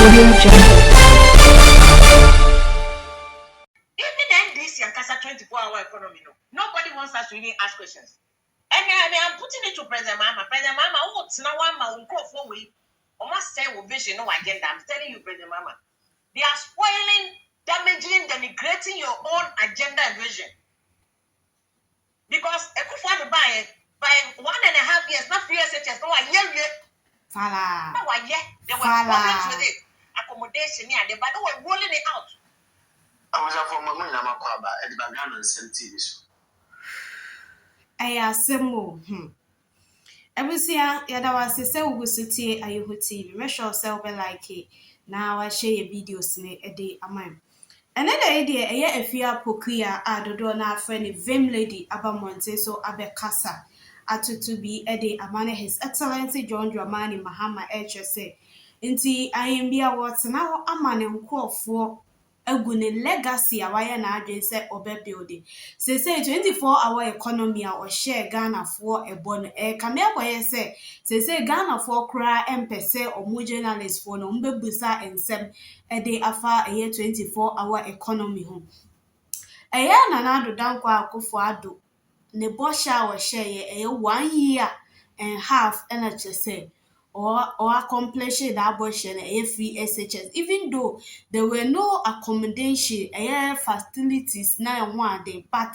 Even NDC and Casa 24-hour economy, nobody wants us to even ask questions. And I'm putting it to President Mahama. President Mahama, what's now one man for we almost say with vision, no agenda. I'm telling you, President Mahama, they are spoiling, damaging, denigrating your own agenda and vision. Because by 1.5 years, not 3 years, no, a year. No, there were problems with it. Accommodation, yeah, but they were rolling it out. I was a former man, I'm a crabber, and the background and some TV show. I assume. Every year, there was a cell with city, I would see, measure self like it. Now I share videos in a day a month. Another idea, a year if you are pokia, I do not friend Vim Lady, Abamonte, so Abekasa, to be a day among His Excellency John Dramani Mahama&Felix Kwakye. I am be a what's now a man and call for a good legacy a wire na adwense obe building. Say 24-hour economy or share Ghana for a bon camera boy say Ghana for cry empese or more journalists for no busa and sem a day after a year 24-hour economy home. A year nanado dankwa kufuado ne bosha or share a 1 year and half NHS or accomplishing that abortion a free SHS, even though there were no accommodation facilities now one day, but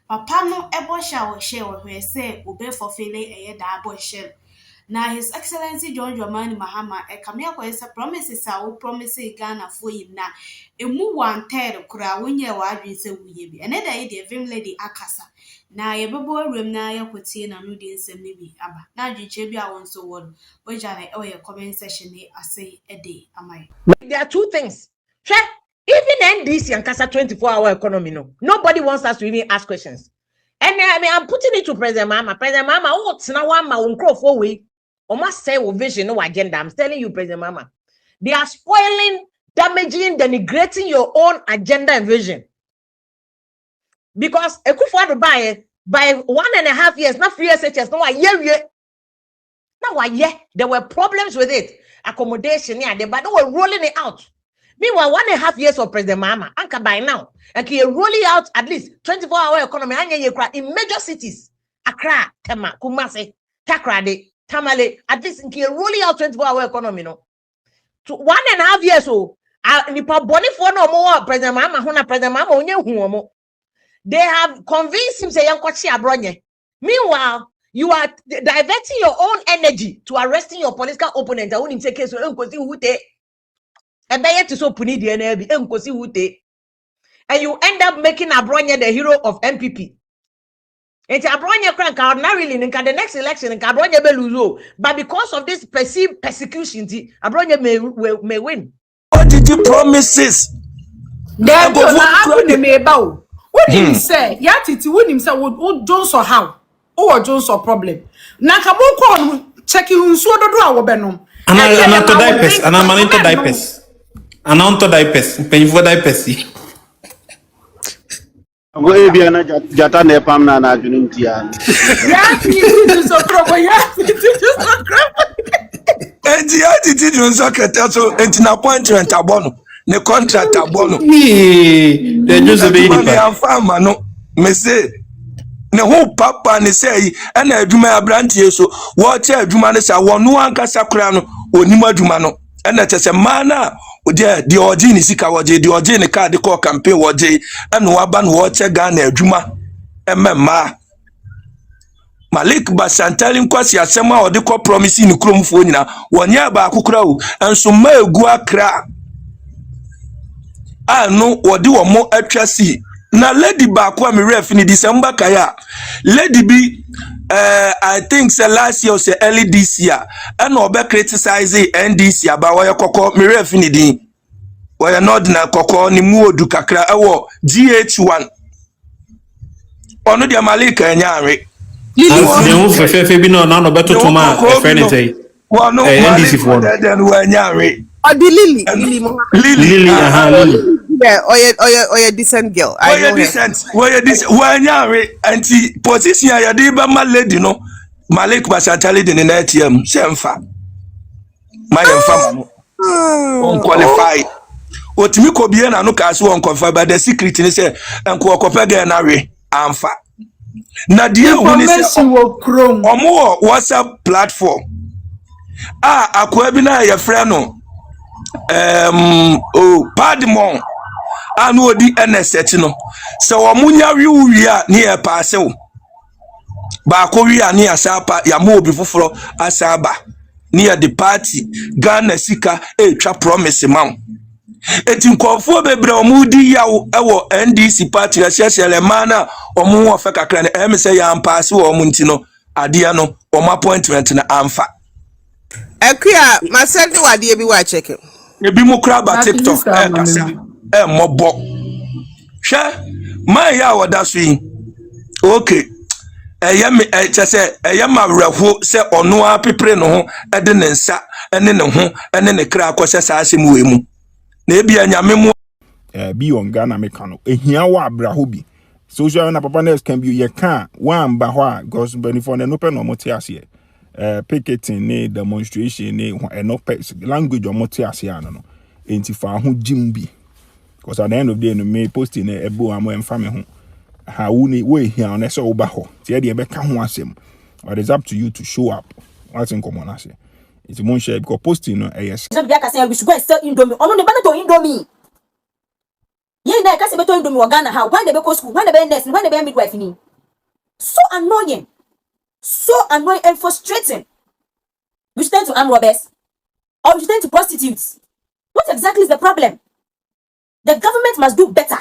papa no abortion or share or say obey for failing a that abortion. Now His Excellency John Dramani Mahama come here for promises are promising Ghana for him now. A move 1/3 kura when you are say we be another idea Vim Lady akasa. Na ye bebo room na ye kwoti na no de nsem ne bi aba na dwetwe bi a won so won we jare e ye comment section ne ase e dey amai. There are two things. Even NDC and Casa 24-hour economy, nobody wants us to even ask questions. And I'm putting it to President Mahama. President Mahama, what's now one man for we almost say with vision, no agenda. I'm telling you, President Mahama, they are spoiling, damaging, denigrating your own agenda and vision. Because a kufu by 1.5 years, not 3 years, no, a year. Now, there were problems with it. Accommodation, yeah, but they were rolling it out. Meanwhile, 1.5 years of President Mahama, anchor by now, and he rolling out at least 24-hour economy in major cities. Accra, Tema, Kumasi, Takrade, Tamale, at least he rolling out 24-hour economy, to 1.5 years old. Nipa boni for no more President Mahama, President Mahama, onye huomo. They have convinced him say yankwachi abronye. Meanwhile, you are diverting your own energy to arresting your political opponent. I won't take case enkosi hute. Ebeye to so puni di enebi enkosi hute. And you end up making Abronye the hero of MPP. It's Abronye crank out narrowly in the next election and Abronye be lose. But because of this perceived persecution, Abronye may win. What did you promises? Then what did he say? Yatiti wouldn't himself would Jones or how? Or Jones or problem. Nakamoko checking so do our benum. And I'm to diapers, and I'm into diapers. And I'm to diapers, paying for diapers. I'm going to be an Jata Nepam Nana Juntia. Yeah, so trouble. Yeah, And the attitude on soccer so and an appointment abono. Ne contract abono. They just a baby. I'm farmer no. Me say. Ne ho papa ne say and adwuma abrantie so watch adwuma ne say wonu ankasa kura no onima adwuma no and na tese mana the origin sika woje the origin card call campaign woje and waba no watch Ghana adwuma emma Malik Basantali nkwasi asema odi ko promise ni kromfo nyina wonye ba akukura o enso ma egu akra anu wodi wo mo atwasi na lady back when me ref in December kaya lady be I think say last year or say early this year and obe criticize NDC about why koko me ref in din why not na koko ni mu odu kakra ewo GH1 onu dia Malika enyanwe they won fefe bi no na beto to ma friend NDC for then we enyanwe Lily. Yeah, or a decent girl. I know decent. Where anti position ya dey ba ma lady no. Malik Basantali de na ATM. Semfa. My emfa mo. unqualified. Otimi ko bie na no ka so unqualified, but the secret ni say enko okopege na we amfa. Na dia hu ni say omo WhatsApp platform. Akwa bi na ye frɛ no Padmon anu odi NST no. Se omunya wi a ni e paase o. Ba ko wi ani asapa ya mo obi foforo asaba. Near the party, Ghana Sika, twa promise man. Eti nkofo bebre omudi yawo ewo NDC party asiasiele mana omu wo fe kakra na say ya mpaase wo omu ntino ade no omu appointment na amfa. Akua masend wade bi wa check. Ebi mu kra ba TikTok kasa mobo. Hwe man ya woda so yi. Okay. Eyame chese eyama wrehwo se ono a pepre no ho ede ne nsa ene ne ho ene ne kra akose saase mu wemu na ebia nyame mu bi on Ghana meka no ehia wa abraho bi social na papa nes can be ye kan wan ba ho a because benefo ne no pe no mote ase picketing ne demonstration ne no language o mote ase ano no enti fa ho jim bi because at the end of the day no me posting e ebo am emfa me ho how we here on so obaho tie de be ka ho asem, but it's up to you to show up. What's in common as it's mon share because posting no yes so bia ka say we should go and sell indomie ono ne ba to indomie ye na ka say be to indomie Ghana how when they be go school when they be nurse when they be midwife ni so annoying and frustrating. We stand to arm robbers or we stand to prostitutes. What exactly is the problem? The government must do better.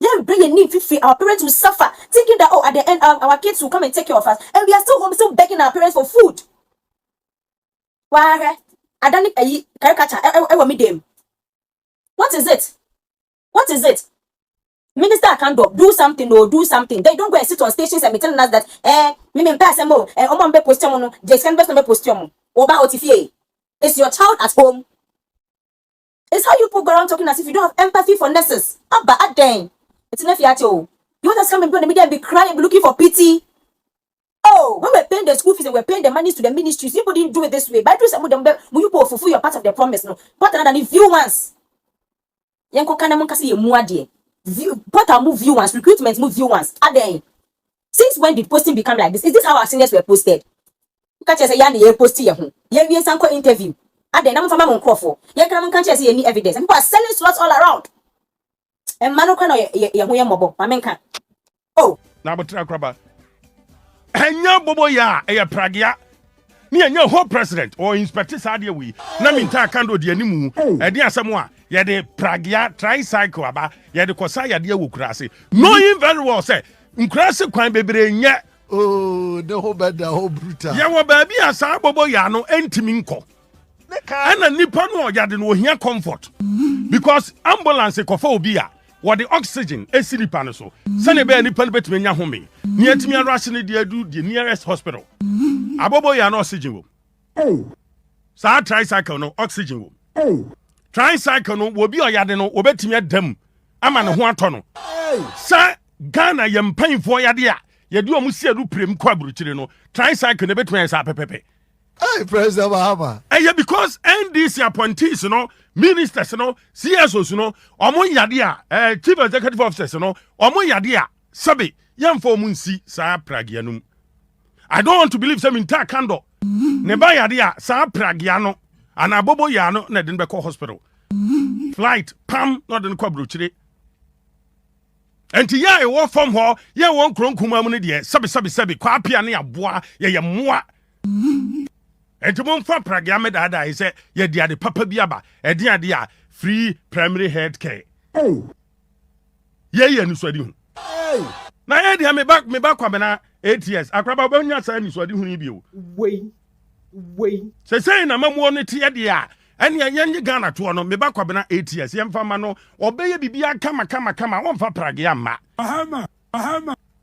Let bring a need free. Our parents will suffer, thinking that at the end our kids will come and take care of us, and we are still home, still begging our parents for food. Why? I don't need a caricature. I want me them. What is it? What is it? Minister can't do something or do something. They don't go and sit on stations and be telling us that me pass them more. Be post no. Just can be post Oba otifie. It's your child at home. It's how you go around talking as if you don't have empathy for nurses. Abba dang. It's enough yet. You want us come and go in the media and be crying and be looking for pity? Oh, when we're paying the school fees and we're paying the money to the ministries, people didn't do it this way. But do some of them, will you fulfill your part of the promise? No, but than if you once. Yanko kana monkasi ye muadie. What are move you once? Recruitment move you once. Ade. Since when did posting become like this? Is this how our seniors were posted? You can't say yani ye posti ye hu. Ye wie sanko interview. Ade na mfama monkofo. Ye kana monka say any evidence. People are selling slots all around. And manu kana ye hu ye mobo. Mamenka. Oh. Na botra kraba. Enya bobo ya e pragia. Ni enya ho president or inspector sadie we. Na minta kando de animu. E de asemo a ye de pragia tricycle aba ye de kosa ya de awukurase. Knowing very well say nkurase kwan bebre nya. Oh, the whole bad, the whole brutal. Ya wo ba bi asa bobo ya no entimi nko. Ana nipa no yade no ohia comfort because ambulance kofa obi a what the oxygen esilipa no so se ne be nipa no betime nya home ni atimi rush ne de adu the nearest hospital abobo ya no oxygen wo sa tricycle no oxygen wo tricycle no wo bi oyade no obetime adam ama ne ho ato no sa Ghana yempanfo yade a yede o mu sie du prem kwa buruchire no tricycle ne betime sa pepepe. Hey, President Mahama. Yeah, because NDC appointees, ministers, CSOs, omo yadia, chief executive officers, omo yadia, sabi, yam for munsi, sa pragianum. I don't want to believe some entire candle. Neba yadia, sa pragiano, and abobo yano, na den beko hospital. Flight, pam, not in kwabruchire. And to ya, war from her, ya won't cron kumamuni dear, sabi, kwa piani aboa, ya moa. And to move for Praga Dada, he said, ye dear the Papa Biaba, a dear free primary health care. Hey, ye, and Swadu. Hey, now, Eddie, me back, 8 years. I grab a bonus and Swadu you. Wait. Say, no more one tia, and your young Ghana to me back 8 years. Young Famano, or baby, be a come, one for Pragiama.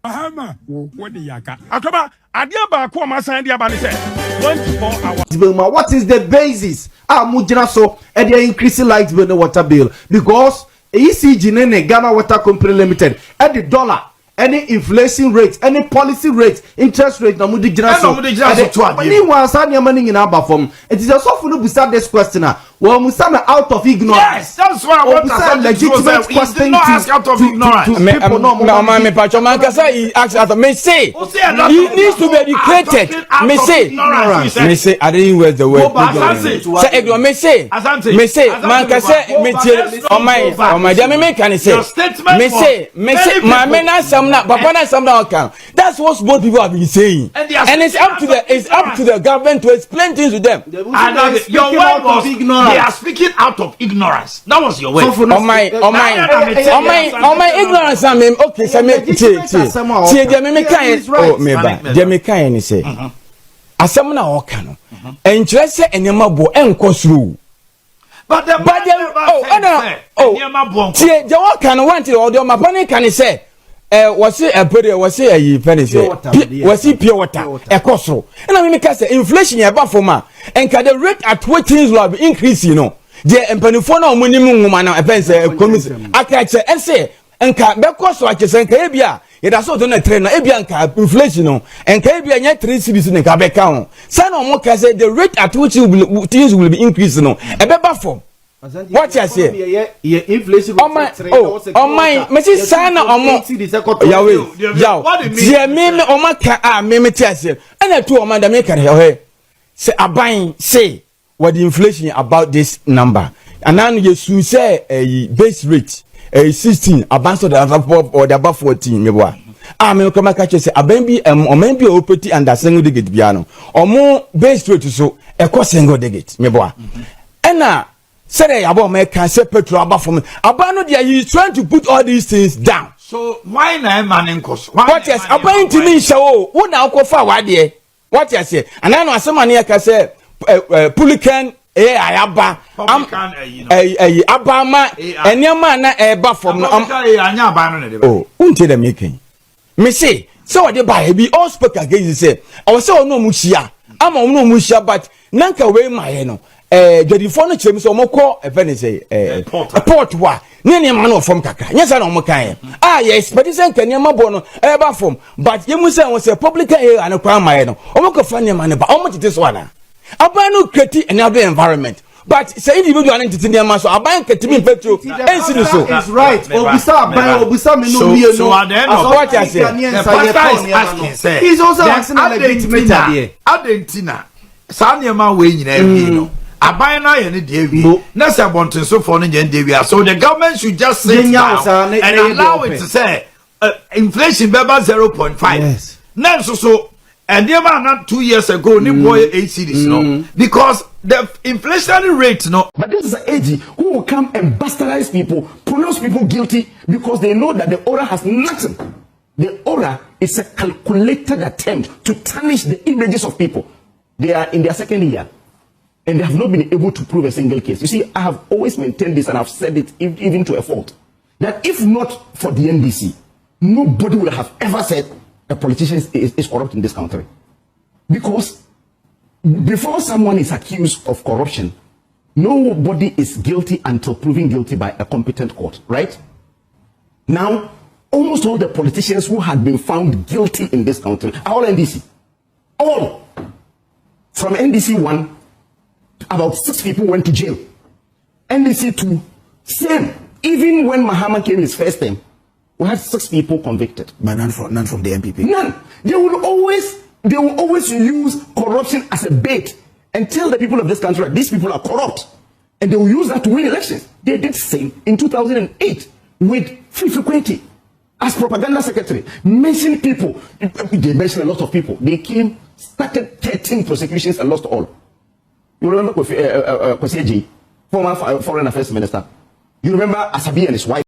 Mahama, what the yaka? Akaba, Adiaba, Kwama Sandia said 24 hours. What is the basis? Mujina so and they increasing light bill and water bill because ECG Nene Ghana Water Company Limited at the dollar, any inflation rate, any policy rate, interest rate, Namudi Jina so. Anyone sign your money in our form. It is also for you to start this question. Well, Musama out of ignorance. Yes, that's why I want to ask legitimate question. He did not ask out of ignorance. Me Pacho Mankasa he asked out of me say he needs to be educated. Me say I didn't use the word ignorance. Say ignorance. Me say Mankasa me tell on my dear me can say me say my men are some now papa na some now can. That's what both people have been saying, and it's up to the government to explain things to them. And your word was ignorance. They are speaking out of ignorance. That was your word. On my ignorance. I mean, okay, so me can say asem na o kan enkyerese enema bo enkosu. But the tie je wo kan want o de mapani kan say was it a period was it a penny was it pure water a costo and I mean say inflation about for ma and can the rate at which things will be increase the empanifo na minimum woman na pense commission akache and say and can be cost like say can bia it has also done train na ebia nka inflation no and can bia nya 3 cities in ka be ka ho say no mo ka say the rate at which things will be increasing no e be ba for what you say? Inflation. Oh my, Mrs. Sana, dear me, me say, and I told Amanda make her say a buying say what the inflation about this number, and now you should say a base rate a 16 advance of the above or the above 14. Me boy. Me come catch say a baby or maybe operating under single digit piano or more base rate so a cost single digit. Me boy, and now. Say about my cancer petrol about for me. About no, he's trying to put all these things down. So why na man in cost? What yes, about to me show who now go for what there? What you say? And I know someone here can say Pulican Ayaba Abama and your man a from oh, until the making. Me say, so what they buy be all spoke against say. I was so no mushia. I'm no mushia, but Nanka way my no. The phone chim so moko a penny say a port wa near man from Kaka. Yes, I don't mokai. Yes, but it's a Kanyama bono ever from. But you must say was a public air and a crime mine. Omoko funny man, but how much this one? I buy no critique another environment. But say individual entity near my so I buy Katimi petrol. It's right. So at the end of what I say, the pastor is asking, say, he's also asking a legitimate idea. Adentina, Sanyama way in every Abai na ye ne de wi na se bonten so for no je de wi so the government should just sit down and allow it to say inflation be about 0.5 yes na so and they were not 2 years ago ni boy 8 cities no because the inflation rate no. But this is an AG who will come and bastardize people, pronounce people guilty because they know that the order has nothing. The order is a calculated attempt to tarnish the images of people. They are in their second year. And they have not been able to prove a single case. You see, I have always maintained this, and I've said it even to a fault, that if not for the NDC, nobody would have ever said a politician is corrupt in this country. Because before someone is accused of corruption, nobody is guilty until proven guilty by a competent court, right? Now, almost all the politicians who had been found guilty in this country are all NDC. All. From NDC 1, about 6 people went to jail. NDC 2, same. Even when Mahama came his first time, we had 6 people convicted. But none from the MPP. None. They will always use corruption as a bait and tell the people of this country that these people are corrupt. And they will use that to win elections. They did the same in 2008 with Fifi Kwakye as propaganda secretary. Mentioned people. They mentioned a lot of people. They came, started 13 prosecutions and lost all. You remember Kwakye, former foreign affairs minister. You remember Asabi and his wife.